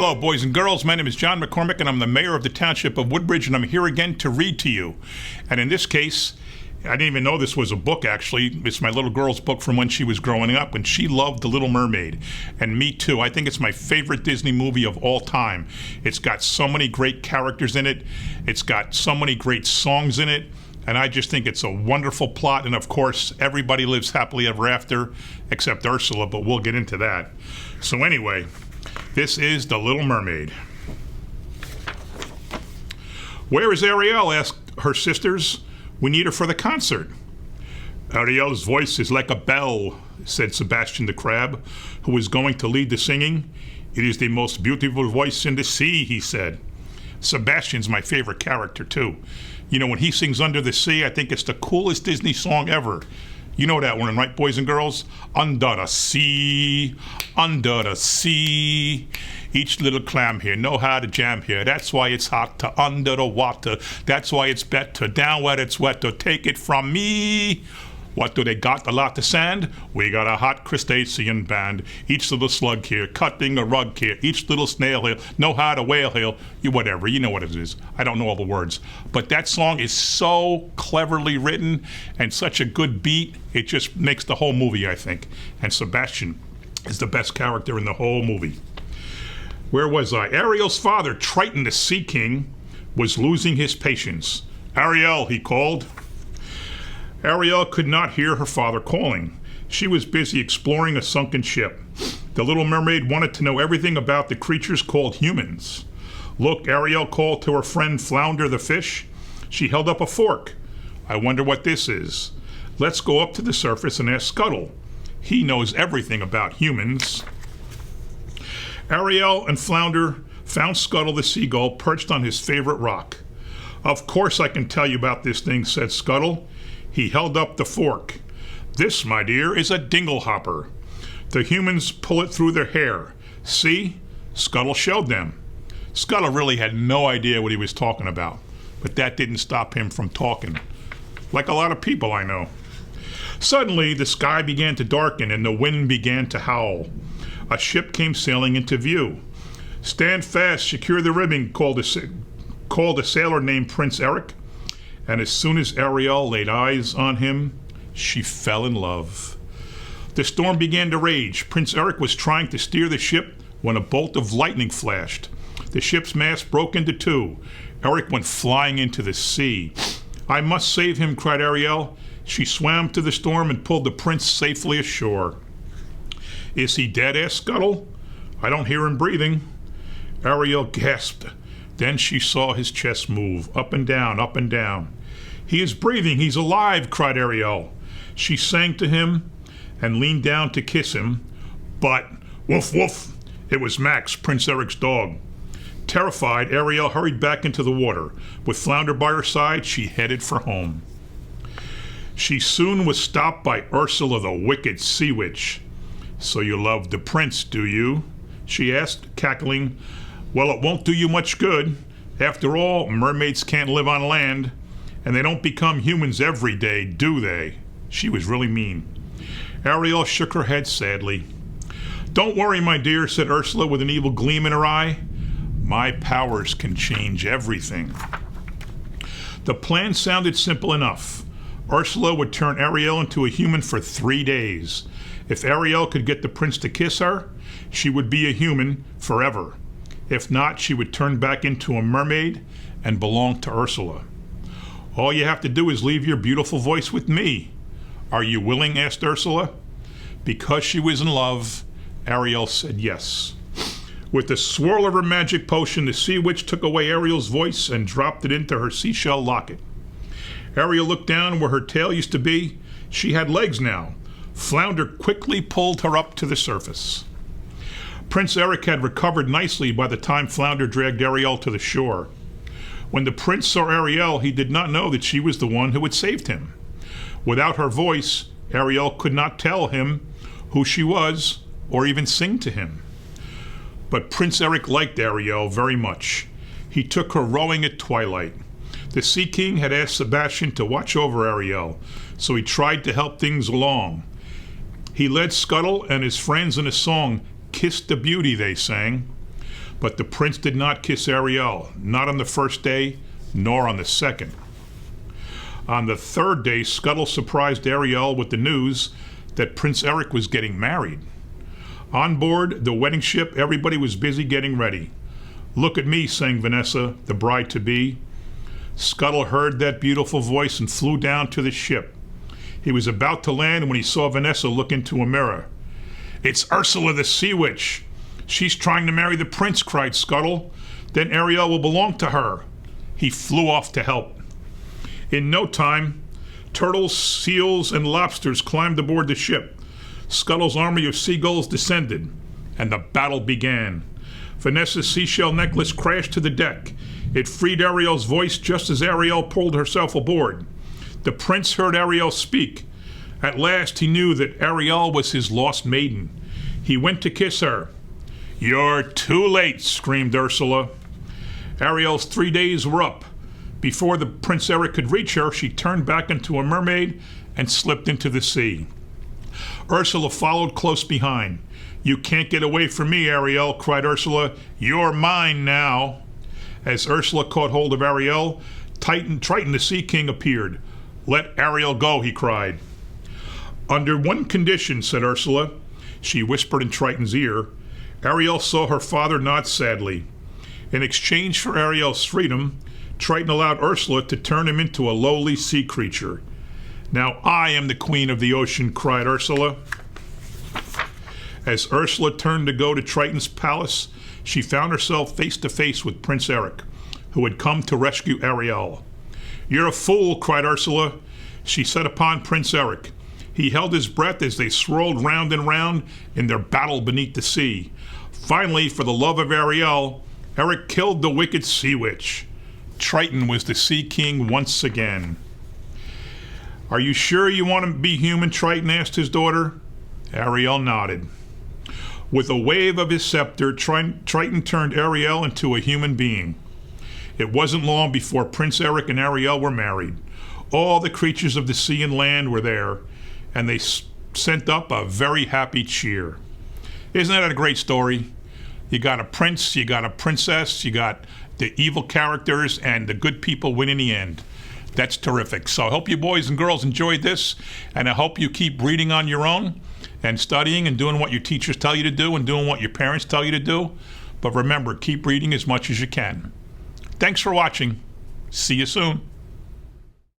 Hello, boys and girls. My name is John McCormick, and I'm the mayor of the township of Woodbridge, and I'm here again to read to you. And in this case, I didn't even know this was a book, actually. It's my little girl's book from when she was growing up, and she loved The Little Mermaid. And me too. I think it's my favorite Disney movie of all time. It's got so many great characters in it. It's got so many great songs in it. And I just think it's a wonderful plot. And of course, everybody lives happily ever after, except Ursula, but we'll get into that. So anyway, this is The Little Mermaid. Where is Ariel? Asked her sisters. We need her for the concert. Ariel's voice is like a bell, said Sebastian the Crab, who was going to lead the singing. It is the most beautiful voice in the sea, he said. Sebastian's my favorite character, too. You know, when he sings Under the Sea, I think it's the coolest Disney song ever. You know that one, right, boys and girls? Under the sea, under the sea. Each little clam here know how to jam here. That's why it's hot to under the water. That's why it's better down where it's wetter. Take it from me. What do they got? A lot of sand? We got a hot crustacean band. Each little slug here, cutting a rug here. Each little snail here, know how to whale here. You whatever, you know what it is. I don't know all the words. But that song is so cleverly written and such a good beat, it just makes the whole movie, I think. And Sebastian is the best character in the whole movie. Where was I? Ariel's father, Triton the Sea King, was losing his patience. Ariel, he called. Ariel could not hear her father calling. She was busy exploring a sunken ship. The Little Mermaid wanted to know everything about the creatures called humans. Look, Ariel called to her friend Flounder the fish. She held up a fork. I wonder what this is. Let's go up to the surface and ask Scuttle. He knows everything about humans. Ariel and Flounder found Scuttle the seagull perched on his favorite rock. Of course I can tell you about this thing, said Scuttle. He held up the fork. This, my dear, is a dinglehopper. The humans pull it through their hair. See? Scuttle showed them. Scuttle really had no idea what he was talking about, but that didn't stop him from talking. Like a lot of people I know. Suddenly, the sky began to darken and the wind began to howl. A ship came sailing into view. Stand fast, secure the ribbon, called a sailor named Prince Eric. And as soon as Ariel laid eyes on him, she fell in love. The storm began to rage. Prince Eric was trying to steer the ship when a bolt of lightning flashed. The ship's mast broke into two. Eric went flying into the sea. I must save him, cried Ariel. She swam to the storm and pulled the prince safely ashore. Is he dead? Asked Scuttle. I don't hear him breathing. Ariel gasped. Then she saw his chest move, up and down, up and down. He is breathing, he's alive, cried Ariel. She sang to him and leaned down to kiss him, but woof woof, it was Max, Prince Eric's dog. Terrified, Ariel hurried back into the water. With Flounder by her side, she headed for home. She soon was stopped by Ursula the wicked sea witch. So you love the prince, do you? She asked, cackling. Well, it won't do you much good. After all, mermaids can't live on land, and they don't become humans every day, do they? She was really mean. Ariel shook her head sadly. Don't worry, my dear, said Ursula with an evil gleam in her eye. My powers can change everything. The plan sounded simple enough. Ursula would turn Ariel into a human for 3 days. If Ariel could get the prince to kiss her, she would be a human forever. If not, she would turn back into a mermaid and belong to Ursula. All you have to do is leave your beautiful voice with me. Are you willing? Asked Ursula. Because she was in love, Ariel said yes. With the swirl of her magic potion, the sea witch took away Ariel's voice and dropped it into her seashell locket. Ariel looked down where her tail used to be. She had legs now. Flounder quickly pulled her up to the surface. Prince Eric had recovered nicely by the time Flounder dragged Ariel to the shore. When the prince saw Ariel, he did not know that she was the one who had saved him. Without her voice, Ariel could not tell him who she was or even sing to him. But Prince Eric liked Ariel very much. He took her rowing at twilight. The Sea King had asked Sebastian to watch over Ariel, so he tried to help things along. He led Scuttle and his friends in a song, Kiss the Beauty, they sang. But the prince did not kiss Ariel, not on the first day, nor on the second. On the third day, Scuttle surprised Ariel with the news that Prince Eric was getting married. On board the wedding ship, everybody was busy getting ready. "Look at me," sang Vanessa, the bride-to-be. Scuttle heard that beautiful voice and flew down to the ship. He was about to land when he saw Vanessa look into a mirror. "It's Ursula the Sea Witch. She's trying to marry the prince," cried Scuttle. "Then Ariel will belong to her." He flew off to help. In no time, turtles, seals, and lobsters climbed aboard the ship. Scuttle's army of seagulls descended, and the battle began. Vanessa's seashell necklace crashed to the deck. It freed Ariel's voice just as Ariel pulled herself aboard. The prince heard Ariel speak. At last he knew that Ariel was his lost maiden. He went to kiss her. "You're too late," screamed Ursula. Ariel's 3 days were up. Before the Prince Eric could reach her, she turned back into a mermaid and slipped into the sea. Ursula followed close behind. "You can't get away from me, Ariel," cried Ursula. "You're mine now." As Ursula caught hold of Ariel, Triton the Sea King appeared. "Let Ariel go," he cried. "Under one condition," said Ursula. She whispered in Triton's ear. Ariel saw her father nod sadly. In exchange for Ariel's freedom, Triton allowed Ursula to turn him into a lowly sea creature. "Now I am the queen of the ocean," cried Ursula. As Ursula turned to go to Triton's palace, she found herself face to face with Prince Eric, who had come to rescue Ariel. "You're a fool," cried Ursula. She set upon Prince Eric. He held his breath as they swirled round and round in their battle beneath the sea. Finally, for the love of Ariel, Eric killed the wicked sea witch. Triton was the Sea King once again. "Are you sure you want to be human?" Triton asked his daughter. Ariel nodded. With a wave of his scepter, Triton turned Ariel into a human being. It wasn't long before Prince Eric and Ariel were married. All the creatures of the sea and land were there, and they sent up a very happy cheer. Isn't that a great story? You got a prince, you got a princess, you got the evil characters, and the good people win in the end. That's terrific. So I hope you boys and girls enjoyed this, and I hope you keep reading on your own and studying and doing what your teachers tell you to do and doing what your parents tell you to do. But remember, keep reading as much as you can. Thanks for watching. See you soon.